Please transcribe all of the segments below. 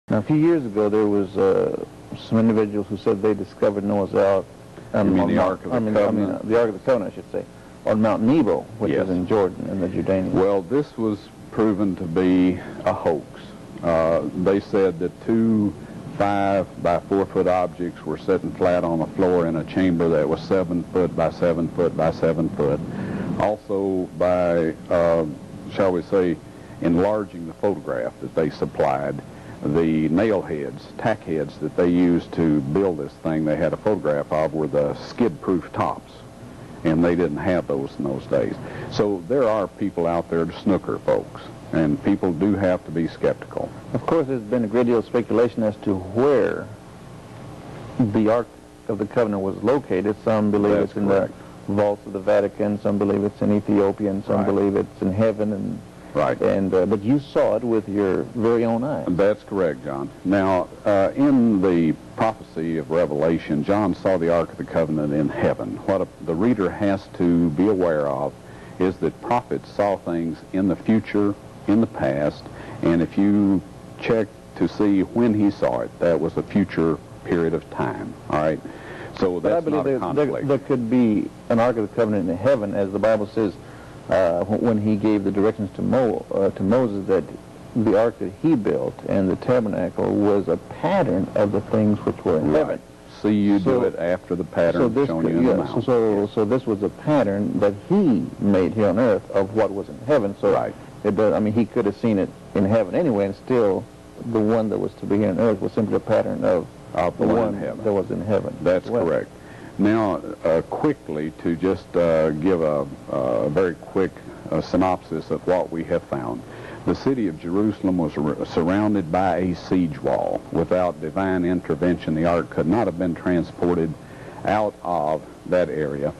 Now, a few years ago, there was some individuals who said they discovered Noah's Ark. You mean the Ark of the Covenant? The Ark of the Covenant, I should say, on Mount Nebo, which is in Jordan, in the Jordanian. Well, this was proven to be a hoax. They said that two 5 by 4 foot objects were sitting flat on the floor in a chamber that was 7 foot by 7 foot by 7 foot. Also by, shall we say, enlarging the photograph that they supplied. The nail heads, tack heads that they used to build this thing, they had a photograph of, were the skid-proof tops, and they didn't have those in those days. So there are people out there, snooker folks, and people do have to be skeptical. Of course, there's been a great deal of speculation as to where the Ark of the Covenant was located. Some believe it's in the vaults of the Vatican, some believe it's in Ethiopia, and some believe it's in heaven. And but you saw it with your very own eyes. That's correct, John. Now, in the prophecy of Revelation, John saw the Ark of the Covenant in heaven. What the reader has to be aware of is that prophets saw things in the future, in the past, and if you check to see when he saw it, that was a future period of time, all right? So that's not a conflict. There could be an Ark of the Covenant in heaven, as the Bible says, when he gave the directions to Moses, that the ark that he built and the tabernacle was a pattern of the things which were in heaven. See, you do it after the pattern shown you in the mountain. So this was a pattern that he made here on earth of what was in heaven. So it does, I mean, he could have seen it in heaven anyway, and still the one that was to be here on earth was simply a pattern of the one that was in heaven. That's correct. Now, quickly, to just give a very quick synopsis of what we have found. The city of Jerusalem was surrounded by a siege wall. Without divine intervention, the ark could not have been transported out of that area.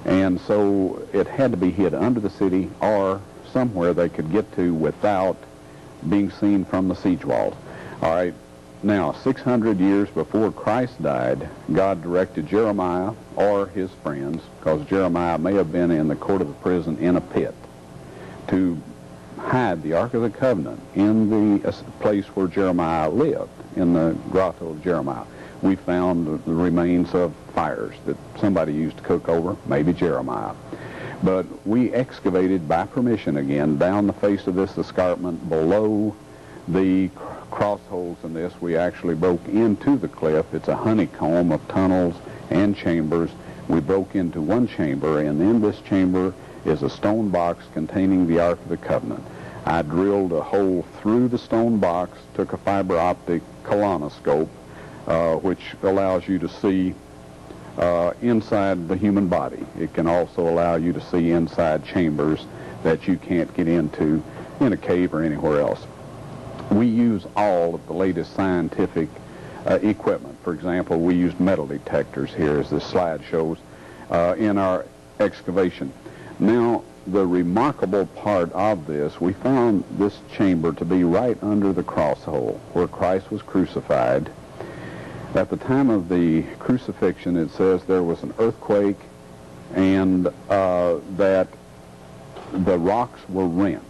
And so it had to be hid under the city or somewhere they could get to without being seen from the siege walls. All right. Now, 600 years before Christ died, God directed Jeremiah or his friends, because Jeremiah may have been in the court of the prison in a pit, to hide the Ark of the Covenant in the place where Jeremiah lived, in the grotto of Jeremiah. We found the remains of fires that somebody used to cook over, maybe Jeremiah. But we excavated by permission again down the face of this escarpment below the cross holes in this. We actually broke into the cliff. It's a honeycomb of tunnels and chambers. We broke into one chamber, and in this chamber is a stone box containing the Ark of the Covenant. I drilled a hole through the stone box, took a fiber optic colonoscope, which allows you to see inside the human body. It can also allow you to see inside chambers that you can't get into in a cave or anywhere else. We use all of the latest scientific equipment. For example, we used metal detectors here, as this slide shows, in our excavation. Now, the remarkable part of this, we found this chamber to be right under the cross hole where Christ was crucified. At the time of the crucifixion, it says there was an earthquake and that the rocks were rent.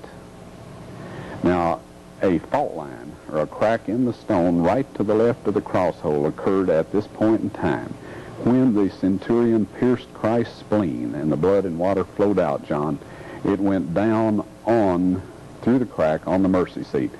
Now, a fault line, or a crack in the stone right to the left of the cross hole, occurred at this point in time. When the centurion pierced Christ's spleen and the blood and water flowed out, John, it went down on through the crack on the mercy seat.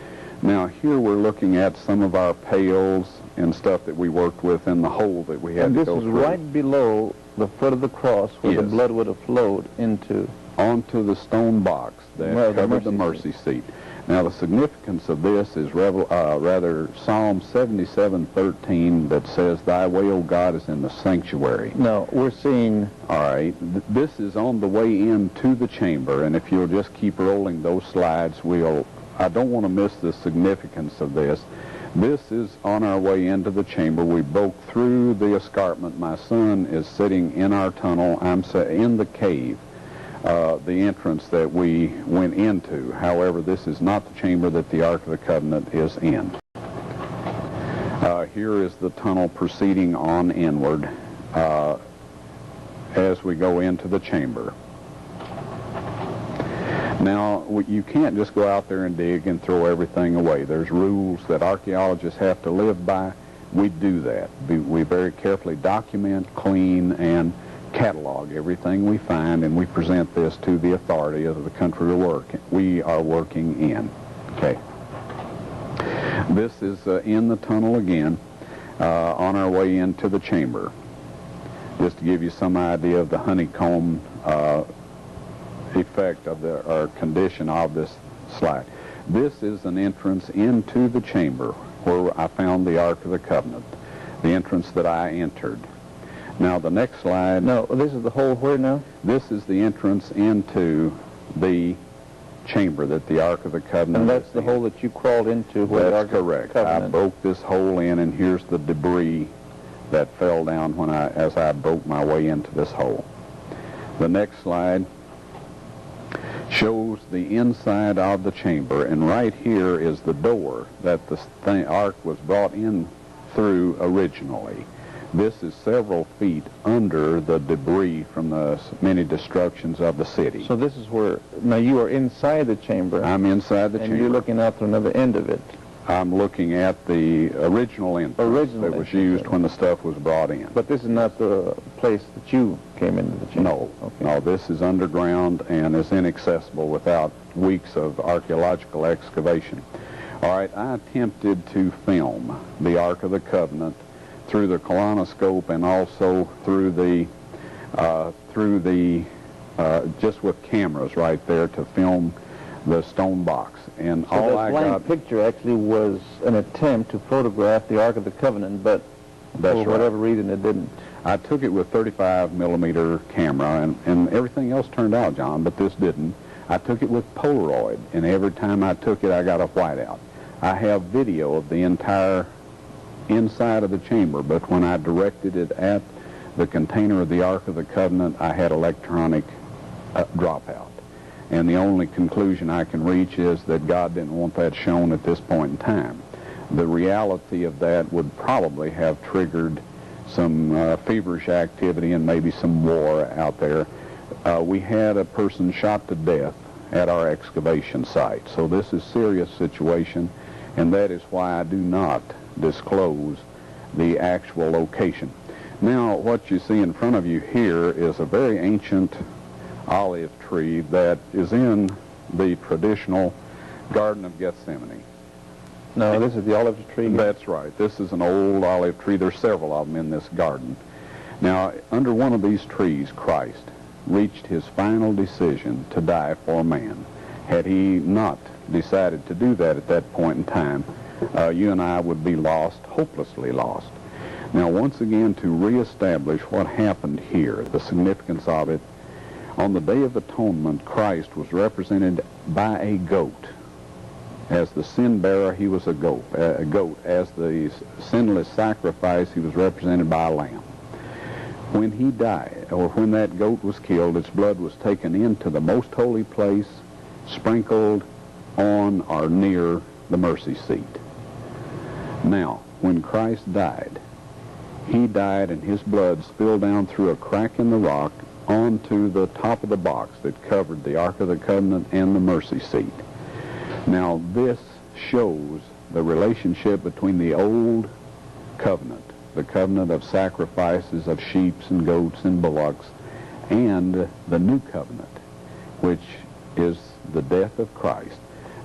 Now, here we're looking at some of our pails and stuff that we worked with in the hole that we had to go through. And this is right below the foot of the cross where the blood would have flowed onto the stone box that covered the mercy seat. Now, the significance of this is rather Psalm 77:13 that says, "Thy way, O God, is in the sanctuary." Now, we're seeing... All right. This is on the way into the chamber, and if you'll just keep rolling those slides, I don't want to miss the significance of this. This is on our way into the chamber. We broke through the escarpment. My son is sitting in our tunnel. I'm in the cave. The entrance that we went into. However, this is not the chamber that the Ark of the Covenant is in. Here is the tunnel proceeding on inward as we go into the chamber. Now, you can't just go out there and dig and throw everything away. There's rules that archaeologists have to live by. We do that. We very carefully document, clean, and catalog everything we find, and we present this to the authority of the country we are working in. Okay. This is in the tunnel again, on our way into the chamber. Just to give you some idea of the honeycomb effect of or condition of this slide. This is an entrance into the chamber where I found the Ark of the Covenant, the entrance that I entered. Now the next slide. No, this is the hole where now? This is the entrance into the chamber that the Ark of the Covenant. And that's the hole that you crawled into where the Ark That's correct. Of the Covenant. I broke this hole in, and here's the debris that fell down as I broke my way into this hole. The next slide shows the inside of the chamber, and right here is the door that the Ark was brought in through originally. This is several feet under the debris from the many destructions of the city. So this is where, now you are inside the chamber. I'm inside the chamber. And you're looking out through another end of it. I'm looking at the original entrance that was used when the stuff was brought in. But this is not the place that you came into the chamber? No. Okay. No, this is underground and is inaccessible without weeks of archaeological excavation. All right, I attempted to film the Ark of the Covenant through the colonoscope and also through the just with cameras right there to film the stone box. And so all that blank picture actually was an attempt to photograph the Ark of the Covenant, but for whatever reason it didn't. I took it with 35 millimeter camera, and everything else turned out, John, but this didn't. I took it with Polaroid, and every time I took it, I got a whiteout. I have video of the entire inside of the chamber, but when I directed it at the container of the Ark of the Covenant, I had electronic dropout. And the only conclusion I can reach is that God didn't want that shown at this point in time. The reality of that would probably have triggered some feverish activity and maybe some war out there. We had a person shot to death at our excavation site. So this is a serious situation, and that is why I do not disclose the actual location. Now, what you see in front of you here is a very ancient olive tree that is in the traditional Garden of Gethsemane. No, this is the olive tree? That's right. This is an old olive tree. There's several of them in this garden. Now, under one of these trees, Christ reached his final decision to die for man. Had he not decided to do that at that point in time, you and I would be lost, hopelessly lost. Now, once again, to reestablish what happened here, the significance of it, on the Day of Atonement, Christ was represented by a goat. As the sin bearer, he was a goat. As the sinless sacrifice, he was represented by a lamb. When he died, or when that goat was killed, its blood was taken into the most holy place, sprinkled on or near the mercy seat. Now, when Christ died, he died and his blood spilled down through a crack in the rock onto the top of the box that covered the Ark of the Covenant and the mercy seat. Now, this shows the relationship between the old covenant, the covenant of sacrifices of sheep and goats and bullocks, and the new covenant, which is the death of Christ.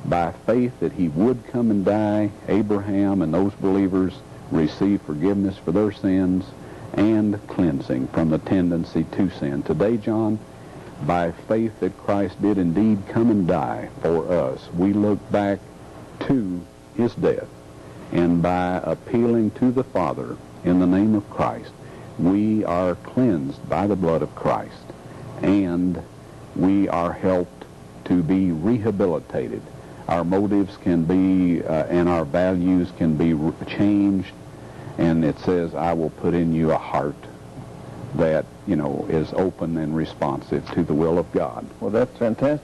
By faith that he would come and die, Abraham and those believers received forgiveness for their sins and cleansing from the tendency to sin. Today, John, by faith that Christ did indeed come and die for us, we look back to his death, and by appealing to the Father in the name of Christ, we are cleansed by the blood of Christ, and we are helped to be rehabilitated. Our motives can be, and our values can be changed, and it says, I will put in you a heart that, is open and responsive to the will of God. Well, that's fantastic.